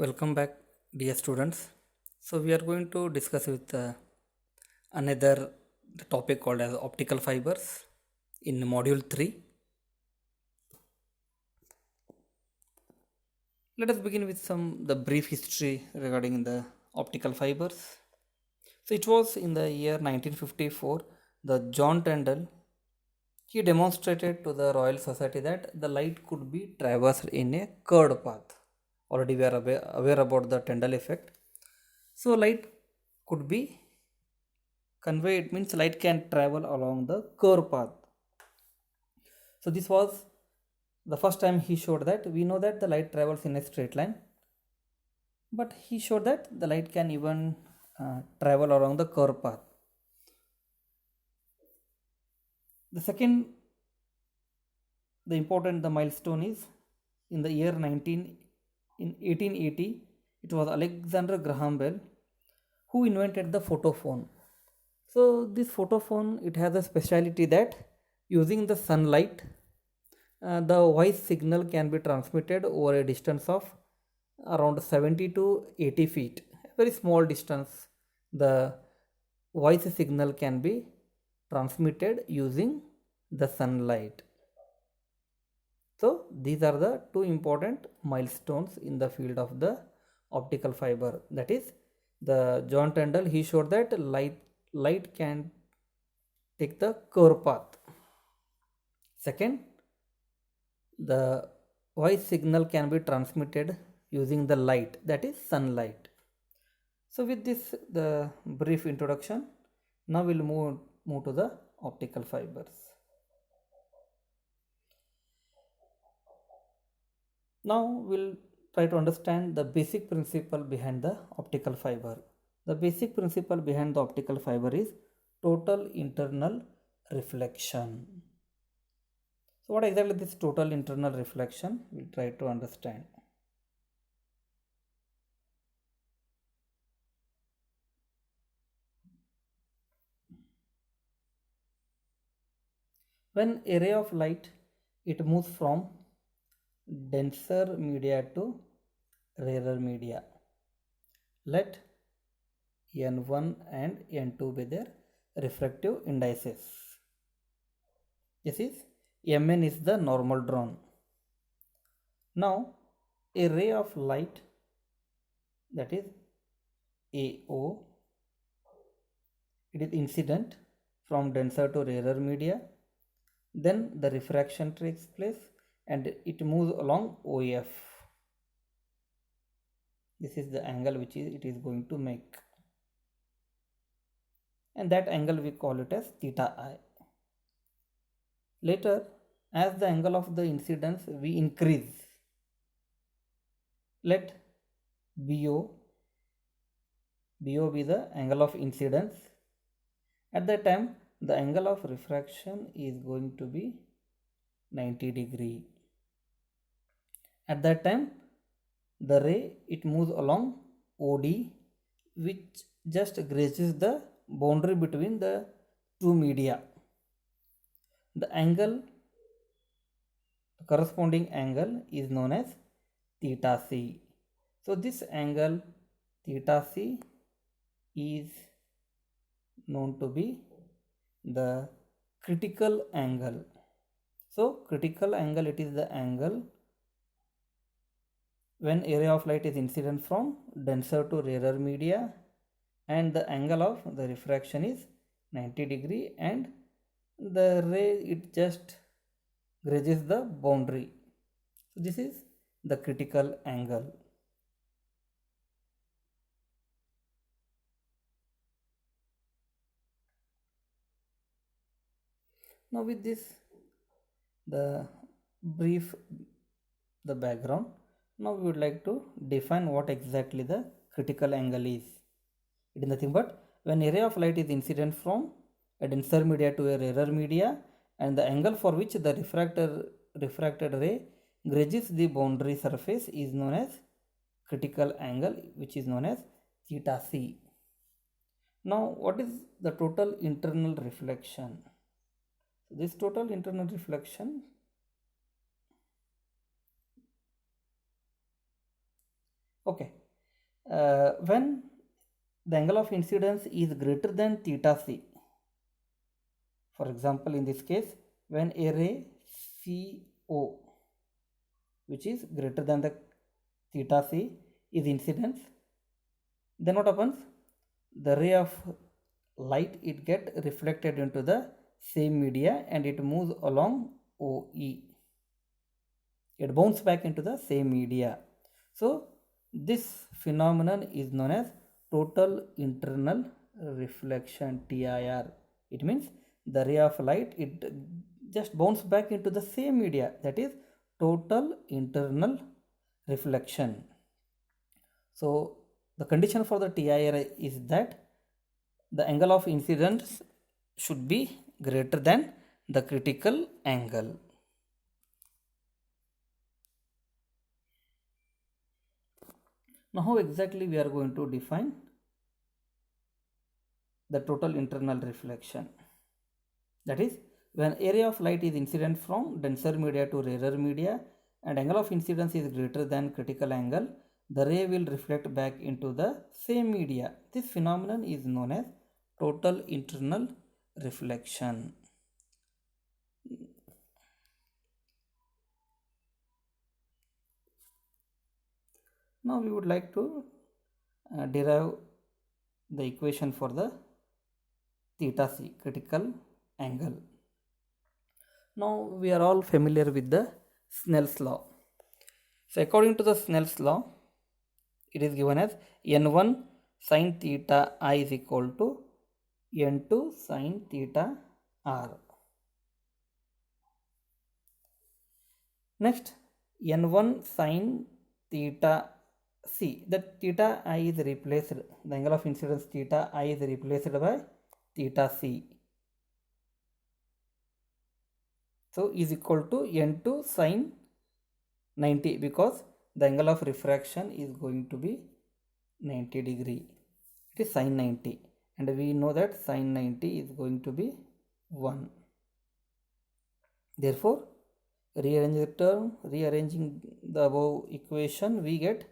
Welcome back, dear students. So we are going to discuss with another topic called as optical fibers in module 3. Let us begin with some the brief history regarding the optical fibers. So it was in the year 1954 the John Tyndall he demonstrated to the Royal Society that the light could be traversed in a curved path. Already we are aware about the Tyndall effect. So light could be conveyed means light can travel along the curved path. So this was the first time he showed that we know that the light travels in a straight line, but he showed that the light can even travel along the curved path. The second, the important the milestone is in the year 1880, it was Alexander Graham Bell who invented the photophone. So this photophone it has a speciality that using the sunlight the voice signal can be transmitted over a distance of around 70 to 80 feet. A very small distance. The voice signal can be transmitted using the sunlight. So these are the two important milestones in the field of the optical fiber. That is, the John Tyndall he showed that light can take the curve path. Second, the voice signal can be transmitted using the light, that is sunlight. So with this the brief introduction, now we'll move to the optical fibers. Now we'll try to understand the basic principle behind the optical fiber. The basic principle behind the optical fiber is total internal reflection. So what exactly this total internal reflection? We'll try to understand. When a ray of light it moves from denser media to rarer media, let n1 and n2 be their refractive indices. This is mn is the normal drawn. Now a ray of light, that is AO, it is incident from denser to rarer media, then the refraction takes place and it moves along OF. This is the angle which it is going to make, and that angle we call it as theta I. Later, as the angle of the incidence we increase, let BO be the angle of incidence. At that time the angle of refraction is going to be 90 degree. At that time the ray it moves along OD, which just grazes the boundary between the two media. The angle, the corresponding angle is known as theta C. So this angle theta C is known to be the critical angle. So critical angle, it is the angle when a ray of light is incident from denser to rarer media and the angle of the refraction is 90 degree and the ray it just grazes the boundary. So this is the critical angle. Now with this the brief the background, now we would like to define what exactly the critical angle is. It is nothing but when a ray of light is incident from a denser media to a rarer media and the angle for which the refracted ray grazes the boundary surface is known as critical angle, which is known as theta C. Now what is the total internal reflection? This total internal reflection, Okay, when the angle of incidence is greater than theta c, for example in this case when a ray CO, which is greater than the theta c, is incidence, then what happens? The ray of light, it get reflected into the same media and it moves along OE. It bounces back into the same media. So this phenomenon is known as total internal reflection, TIR. It means the ray of light, it just bounces back into the same media, that is total internal reflection. So the condition for the TIR is that the angle of incidence should be greater than the critical angle. Now how exactly we are going to define the total internal reflection? That is, when area of light is incident from denser media to rarer media and angle of incidence is greater than critical angle, the ray will reflect back into the same media. This phenomenon is known as total internal reflection. Now we would like to derive the equation for the theta c, critical angle. Now we are all familiar with the Snell's law. So according to the Snell's law, it is given as n1 sin theta I is equal to n2 sin theta r. Next, n1 sin theta c, that theta I is replaced, the angle of incidence theta I is replaced by theta c. So is equal to n2 sin 90, because the angle of refraction is going to be 90 degree. It is sin 90 and we know that sin 90 is going to be 1. Therefore, rearranging the above equation, we get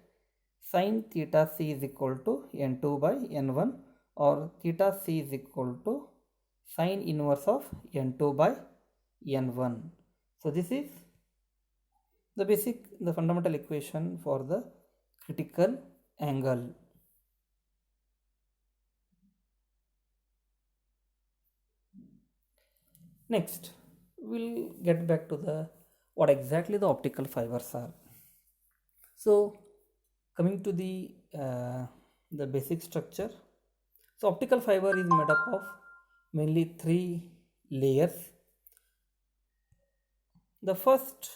sin theta c is equal to n2 by n1, or theta c is equal to sin inverse of n2 by n1. So this is the fundamental equation for the critical angle. Next, we'll get back to the what exactly the optical fibers are. So coming to the basic structure. So optical fiber is made up of mainly 3 layers. The first,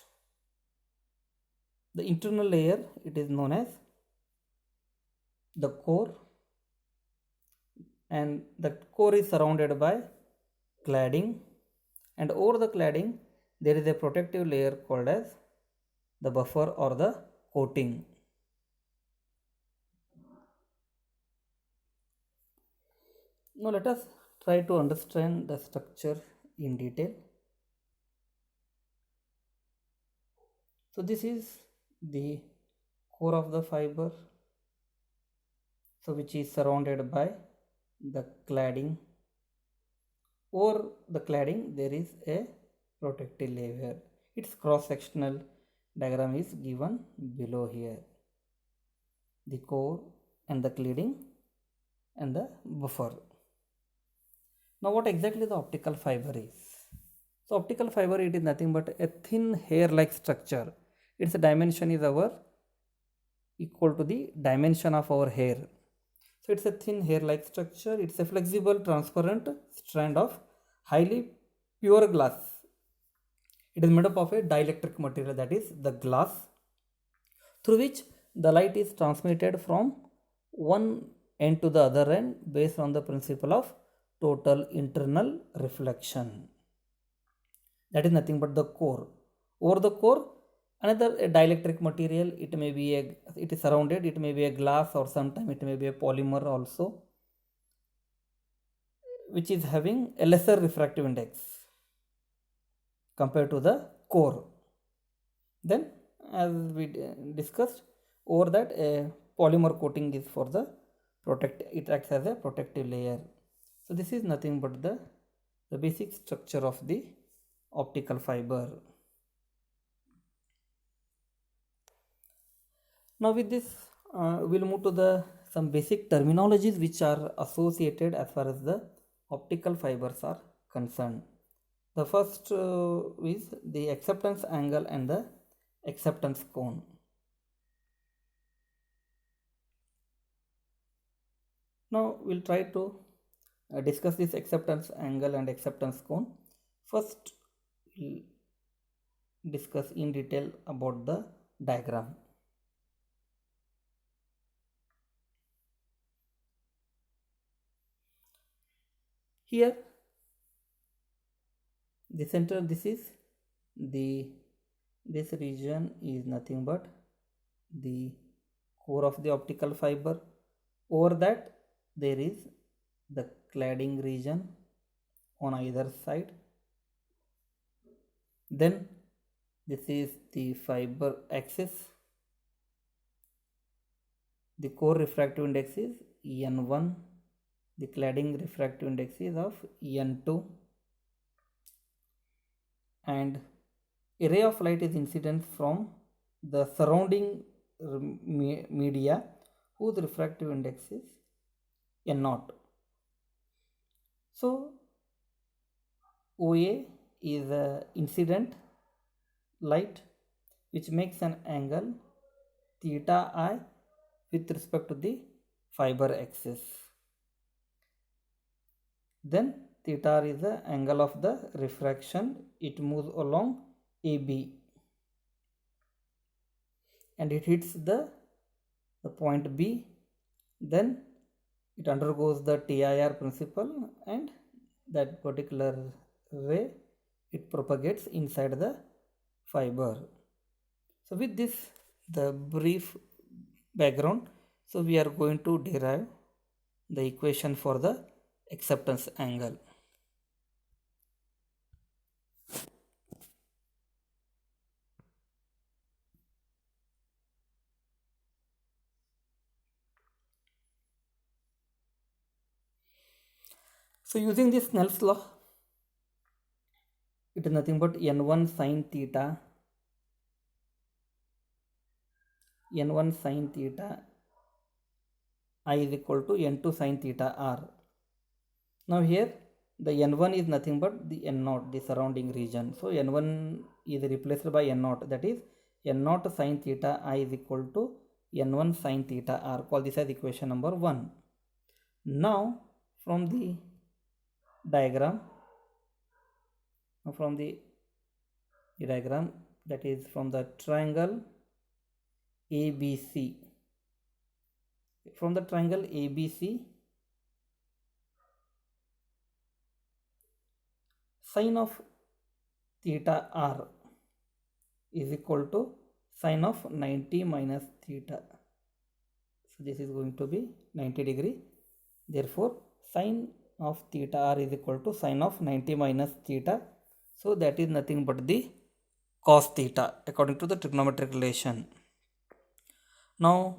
the internal layer, it is known as the core, and the core is surrounded by cladding, and over the cladding there is a protective layer called as the buffer or the coating. Now let us try to understand the structure in detail. So this is the core of the fiber, so which is surrounded by the cladding. Over the cladding there is a protective layer. Its cross-sectional diagram is given below here. The core and the cladding and the buffer. Now what exactly the optical fiber is? So optical fiber, it is nothing but a thin hair-like structure. Its dimension is equal to the dimension of our hair. So it's a thin hair-like structure. It's a flexible, transparent strand of highly pure glass. It is made up of a dielectric material, that is the glass, through which the light is transmitted from one end to the other end based on the principle of total internal reflection. That is nothing but the core. Over the core, another dielectric material, it is surrounded, it may be a glass, or sometimes it may be a polymer also, which is having a lesser refractive index compared to the core. Then as we discussed, over that a polymer coating is for the it acts as a protective layer. So this is nothing but the basic structure of the optical fiber. Now with this we'll move to some basic terminologies which are associated as far as the optical fibers are concerned. The first is the acceptance angle and the acceptance cone. Now we'll try to discuss this acceptance angle and acceptance cone. First we'll discuss in detail about the diagram. Here the center, this region is nothing but the core of the optical fiber. Over that there is the cladding region on either side. Then this is the fiber axis. The core refractive index is N1. The cladding refractive index is of N2. And a ray of light is incident from the surrounding media whose refractive index is N0. So OA is a incident light which makes an angle theta I with respect to the fiber axis. Then theta R is the angle of the refraction. It moves along AB and it hits the point B. Then it undergoes the TIR principle and that particular ray it propagates inside the fiber. So with this the brief background, so we are going to derive the equation for the acceptance angle. So using this Snell's law, it is nothing but N1 sin theta I is equal to N2 sin theta R. Now here the N1 is nothing but the N0, the surrounding region. So N1 is replaced by N0, that is N0 sin theta I is equal to N1 sin theta R. Call this as equation number 1. Now from the diagram, that is from the triangle ABC, sin of theta R is equal to sin of 90 minus theta. So this is going to be 90 degree. Therefore sin of theta R is equal to sin of 90 minus theta. So that is nothing but the cos theta according to the trigonometric relation. Now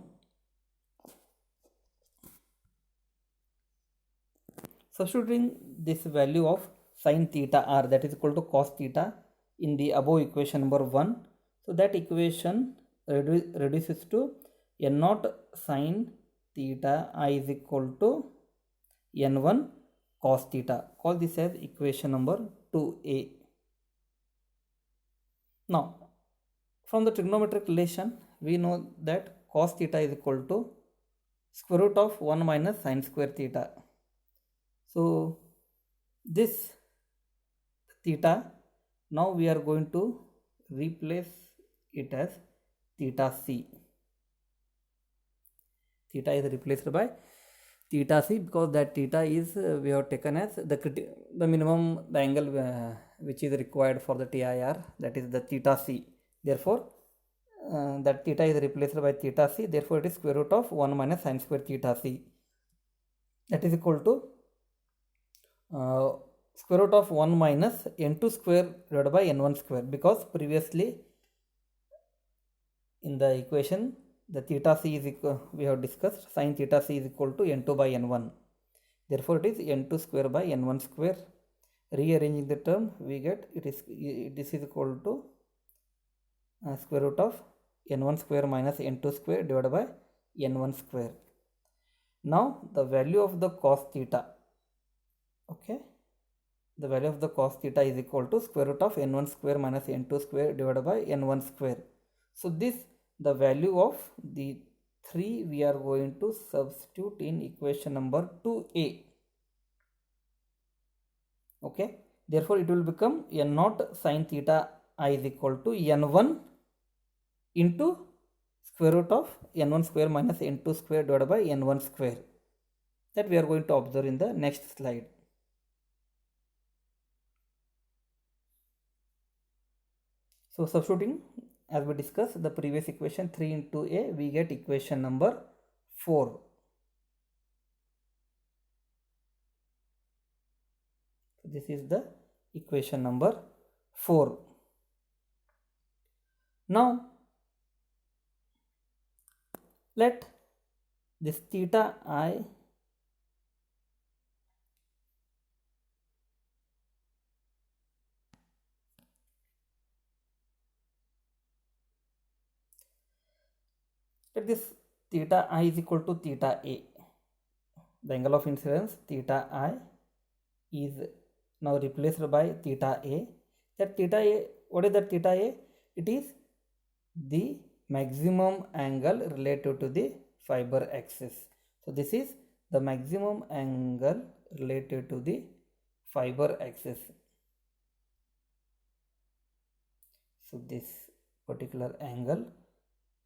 substituting this value of sin theta R, that is equal to cos theta, in the above equation number 1. So that equation reduces to N0 sin theta I is equal to N1 cos theta. Call this as equation number 2a. Now from the trigonometric relation we know that cos theta is equal to square root of 1 minus sin square theta. So this theta, now we are going to replace it as theta C. Theta is replaced by theta C because that theta is we have taken as the minimum the angle which is required for the TIR, that is the theta C. Therefore that theta is replaced by theta C. Therefore it is square root of 1 minus sin square theta C, that is equal to square root of 1 minus n2 square divided by n1 square, because previously in the equation the theta c is equal, we have discussed sin theta c is equal to n2 by n1. Therefore it is n2 square by n1 square. Rearranging the term, we get this is equal to square root of n1 square minus n2 square divided by n1 square. Now the value of the cos theta, okay, the value of the cos theta is equal to square root of n1 square minus n2 square divided by n1 square. So this, the value of the 3 we are going to substitute in equation number 2a. Okay, therefore it will become n0 sin theta I is equal to n1 into square root of n1 square minus n2 square divided by n1 square. That we are going to observe in the next slide. So substituting, as we discussed the previous equation 3 into a, we get equation number 4. So this is the equation number 4. Now let this theta I let this theta I is equal to theta A. The angle of incidence theta I is now replaced by theta A. That theta A, what is that theta A? It is the maximum angle related to the fiber axis. So this is the maximum angle related to the fiber axis. So this particular angle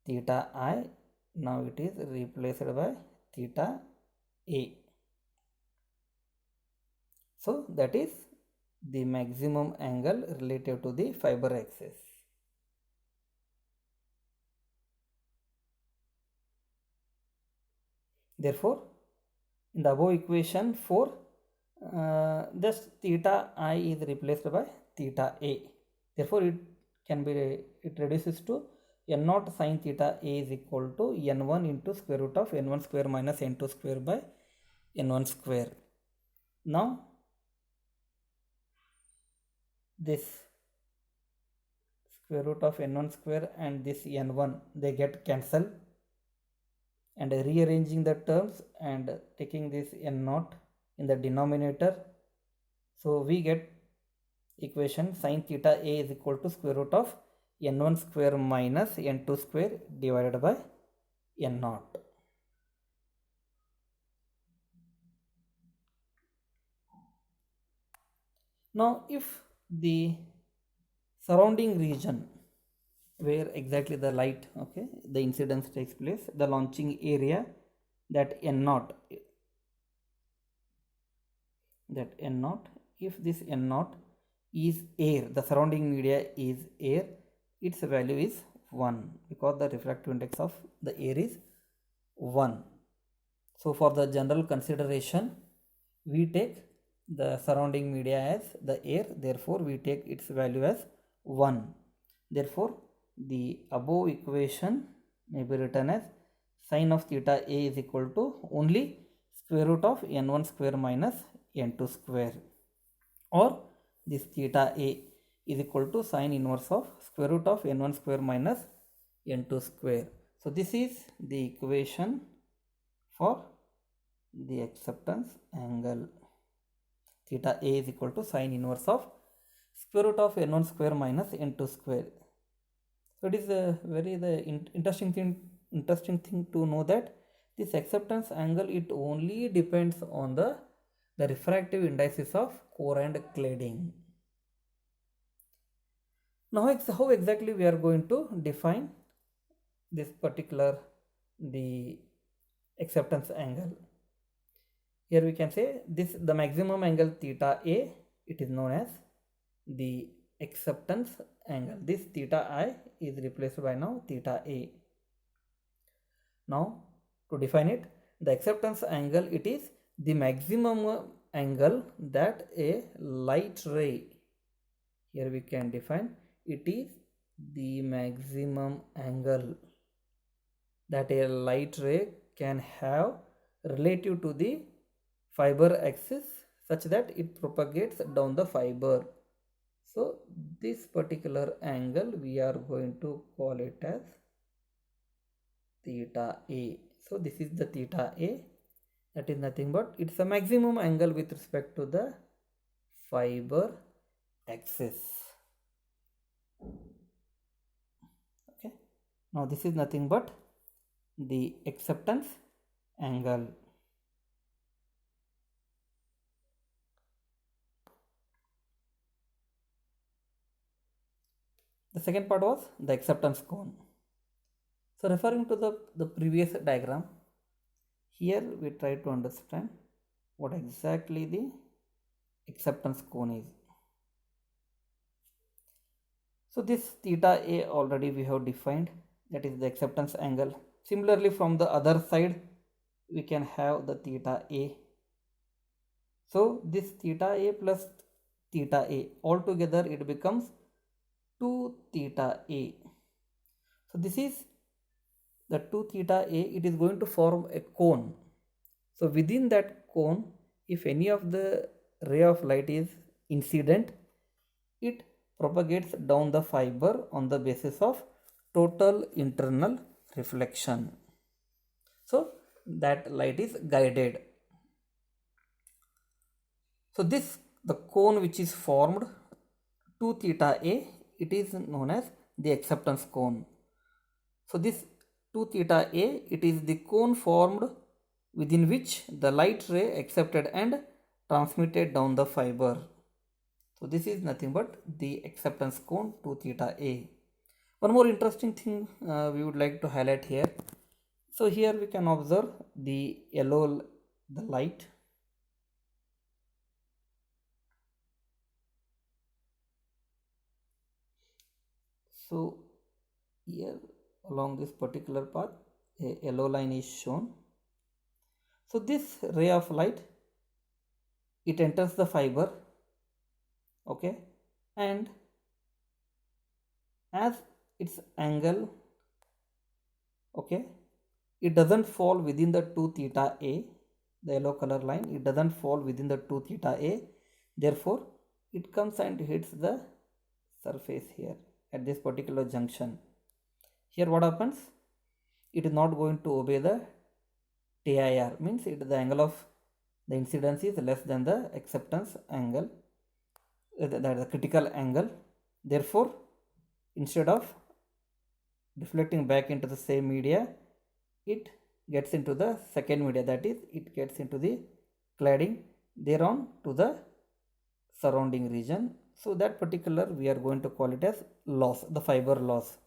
theta I, now it is replaced by theta A. So that is the maximum angle related to the fiber axis. Therefore, in the above equation 4, just theta I is replaced by theta A. Therefore, it reduces to n0 sin theta A is equal to n1 into square root of n1 square minus n2 square by n1 square. Now this square root of n1 square and this n1, they get cancelled, and rearranging the terms and taking this n0 in the denominator, so we get equation sin theta A is equal to square root of n1 square minus n2 square divided by n0. Now if the surrounding region where exactly the light, okay, the incidence takes place, the launching area, that n0, if this n0 is air, the surrounding media is air, its value is 1 because the refractive index of the air is 1. So for the general consideration, we take the surrounding media as the air, therefore we take its value as 1. Therefore the above equation may be written as sin of theta A is equal to only square root of n1 square minus n2 square, or this theta A is equal to sin inverse of square root of n1 square minus n2 square. So this is the equation for the acceptance angle. Theta A is equal to sin inverse of square root of n1 square minus n2 square. So it is a very interesting thing to know that this acceptance angle, it only depends on the refractive indices of core and cladding. Now how exactly we are going to define this particular the acceptance angle? Here we can say this, the maximum angle theta A, it is known as the acceptance angle. This theta I is replaced by now theta A. Now to define it, the acceptance angle, it is the maximum angle that a light ray, here we can define, it is the maximum angle that a light ray can have relative to the fiber axis such that it propagates down the fiber. So this particular angle we are going to call it as theta A. So this is the theta A, that is nothing but it's a maximum angle with respect to the fiber axis. Okay, now this is nothing but the acceptance angle. The second part was the acceptance cone. So referring to the previous diagram, here we try to understand what exactly the acceptance cone is. So this theta A already we have defined, that is the acceptance angle. Similarly, from the other side we can have the theta A. So this theta A plus theta A altogether it becomes 2 theta A. So this is the 2 theta A, it is going to form a cone. So within that cone, if any of the ray of light is incident, it propagates down the fiber on the basis of total internal reflection. So that light is guided. So this, the cone which is formed 2 theta A, it is known as the acceptance cone. So this 2 theta A, it is the cone formed within which the light ray accepted and transmitted down the fiber. So this is nothing but the acceptance cone 2 theta A. One more interesting thing we would like to highlight here. So here we can observe the yellow, the light. So here along this particular path, a yellow line is shown. So this ray of light, it enters the fiber, okay, and as its angle, okay, it doesn't fall within the 2 theta A, the yellow color line, it doesn't fall within the 2 theta A, therefore it comes and hits the surface here at this particular junction. Here what happens? It is not going to obey the TIR, means the angle of the incidence is less than the acceptance angle, that is the critical angle. Therefore, instead of deflecting back into the same media, it gets into the second media, that is it gets into the cladding, thereon to the surrounding region. So that particular we are going to call it as loss, the fiber loss.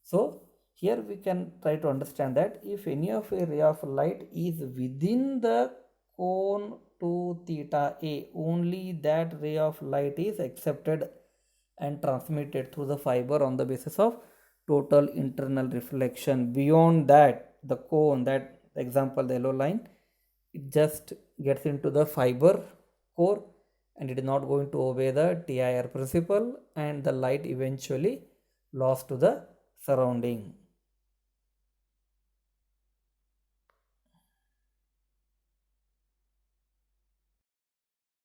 So here we can try to understand that if any of a ray of light is within the cone 2 theta A, only that ray of light is accepted and transmitted through the fiber on the basis of total internal reflection. Beyond that, the cone, that example the yellow line, it just gets into the fiber core and it is not going to obey the TIR principle, and the light eventually lost to the surrounding.